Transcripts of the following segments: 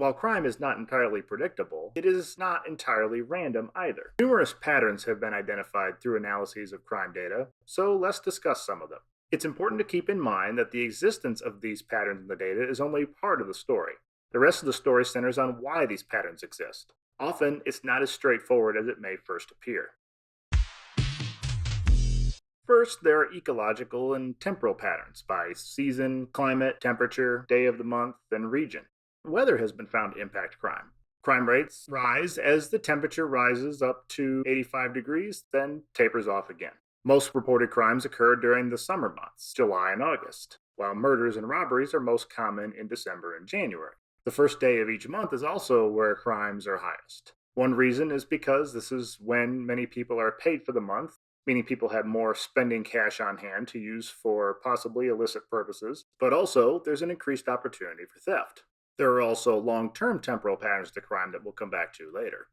While crime is not entirely predictable, it is not entirely random either. Numerous patterns have been identified through analyses of crime data, so let's discuss some of them. It's important to keep in mind that the existence of these patterns in the data is only part of the story. The rest of the story centers on why these patterns exist. Often, it's not as straightforward as it may first appear. First, there are ecological and temporal patterns by season, climate, temperature, day of the month, and region. Weather has been found to impact crime. Crime rates rise as the temperature rises up to 85 degrees, then tapers off again. Most reported crimes occur during the summer months, July and August, while murders and robberies are most common in December and January. The first day of each month is also where crimes are highest. One reason is because this is when many people are paid for the month, meaning people have more spending cash on hand to use for possibly illicit purposes, but also there's an increased opportunity for theft. There are also long-term temporal patterns to crime that we'll come back to later.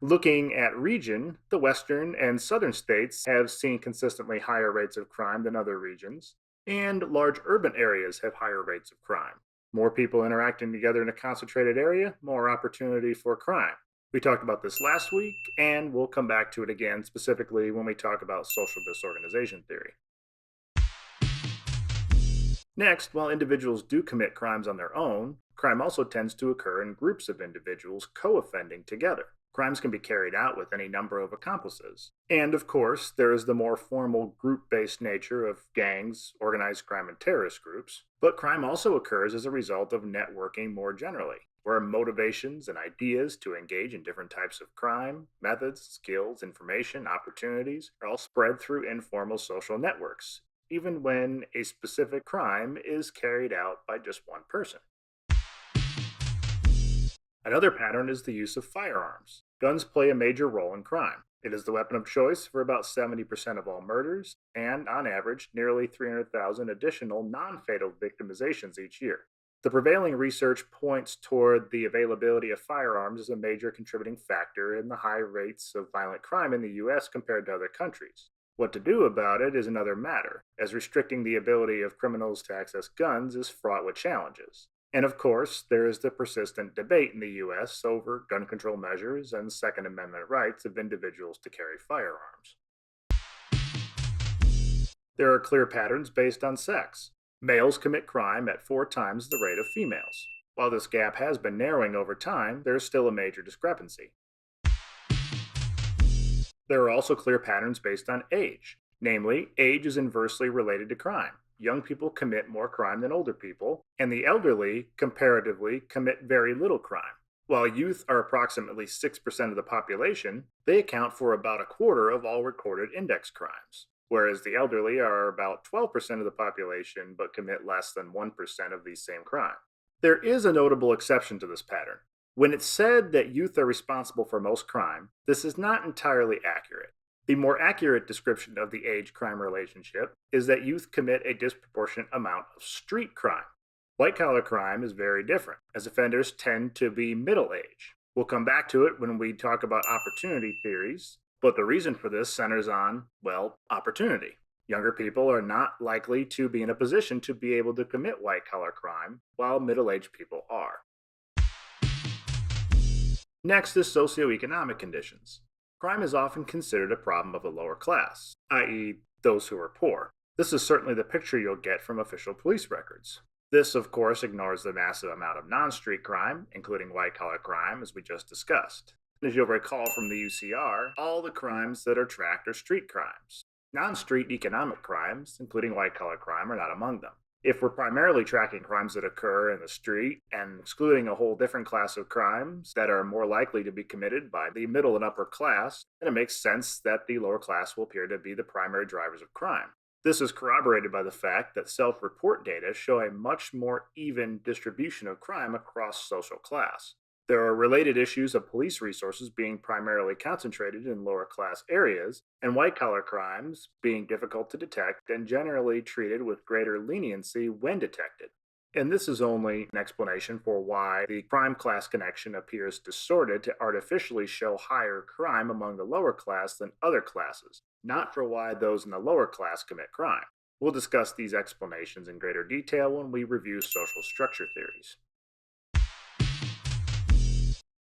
Looking at region, the western and southern states have seen consistently higher rates of crime than other regions, and large urban areas have higher rates of crime. More people interacting together in a concentrated area, more opportunity for crime. We talked about this last week, and we'll come back to it again, specifically when we talk about social disorganization theory. Next, while individuals do commit crimes on their own, crime also tends to occur in groups of individuals co-offending together. Crimes can be carried out with any number of accomplices. And of course, there is the more formal group-based nature of gangs, organized crime, and terrorist groups. But crime also occurs as a result of networking more generally, where motivations and ideas to engage in different types of crime, methods, skills, information, opportunities are all spread through informal social networks, even when a specific crime is carried out by just one person. Another pattern is the use of firearms. Guns play a major role in crime. It is the weapon of choice for about 70% of all murders, and on average, nearly 300,000 additional non-fatal victimizations each year. The prevailing research points toward the availability of firearms as a major contributing factor in the high rates of violent crime in the US compared to other countries. What to do about it is another matter, as restricting the ability of criminals to access guns is fraught with challenges. And of course, there is the persistent debate in the US over gun control measures and Second Amendment rights of individuals to carry firearms. There are clear patterns based on sex. Males commit crime at 4 times the rate of females. While this gap has been narrowing over time, there is still a major discrepancy. There are also clear patterns based on age. Namely, age is inversely related to crime. Young people commit more crime than older people, and the elderly, comparatively, commit very little crime. While youth are approximately 6% of the population, they account for about a quarter of all recorded index crimes, whereas the elderly are about 12% of the population but commit less than 1% of these same crimes. There is a notable exception to this pattern. When it's said that youth are responsible for most crime, this is not entirely accurate. The more accurate description of the age-crime relationship is that youth commit a disproportionate amount of street crime. White-collar crime is very different, as offenders tend to be middle-aged. We'll come back to it when we talk about opportunity theories, but the reason for this centers on, well, opportunity. Younger people are not likely to be in a position to be able to commit white-collar crime, while middle-aged people are. Next is socioeconomic conditions. Crime is often considered a problem of the lower class, i.e., those who are poor. This is certainly the picture you'll get from official police records. This, of course, ignores the massive amount of non-street crime, including white-collar crime, as we just discussed. As you'll recall from the UCR, all the crimes that are tracked are street crimes. Non-street economic crimes, including white-collar crime, are not among them. If we're primarily tracking crimes that occur in the street and excluding a whole different class of crimes that are more likely to be committed by the middle and upper class, then it makes sense that the lower class will appear to be the primary drivers of crime. This is corroborated by the fact that self-report data show a much more even distribution of crime across social class. There are related issues of police resources being primarily concentrated in lower class areas, and white-collar crimes being difficult to detect and generally treated with greater leniency when detected. And this is only an explanation for why the crime class connection appears distorted to artificially show higher crime among the lower class than other classes, not for why those in the lower class commit crime. We'll discuss these explanations in greater detail when we review social structure theories.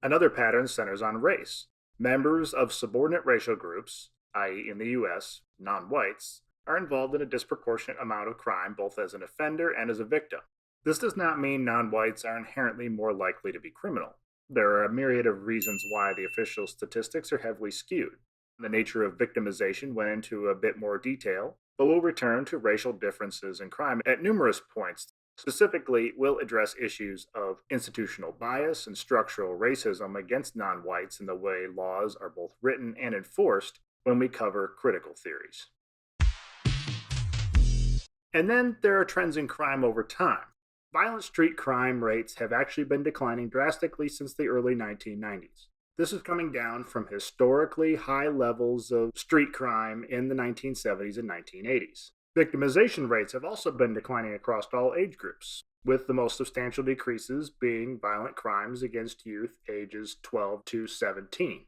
Another pattern centers on race. Members of subordinate racial groups, i.e., in the US, non whites, are involved in a disproportionate amount of crime both as an offender and as a victim. This does not mean non whites are inherently more likely to be criminal. There are a myriad of reasons why the official statistics are heavily skewed. The nature of victimization went into a bit more detail, but we'll return to racial differences in crime at numerous points. Specifically, we'll address issues of institutional bias and structural racism against non whites in the way laws are both written and enforced when we cover critical theories. And then there are trends in crime over time. Violent street crime rates have actually been declining drastically since the early 1990s. This is coming down from historically high levels of street crime in the 1970s and 1980s. Victimization rates have also been declining across all age groups, with the most substantial decreases being violent crimes against youth ages 12 to 17.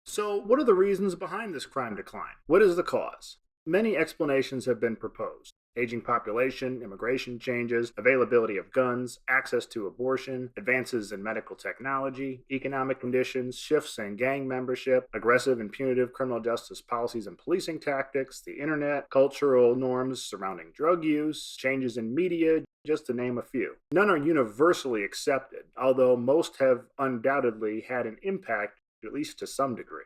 So, what are the reasons behind this crime decline? What is the cause? Many explanations have been proposed. Aging population, immigration changes, availability of guns, access to abortion, advances in medical technology, economic conditions, shifts in gang membership, aggressive and punitive criminal justice policies and policing tactics, the internet, cultural norms surrounding drug use, changes in media, just to name a few. None are universally accepted, although most have undoubtedly had an impact, at least to some degree.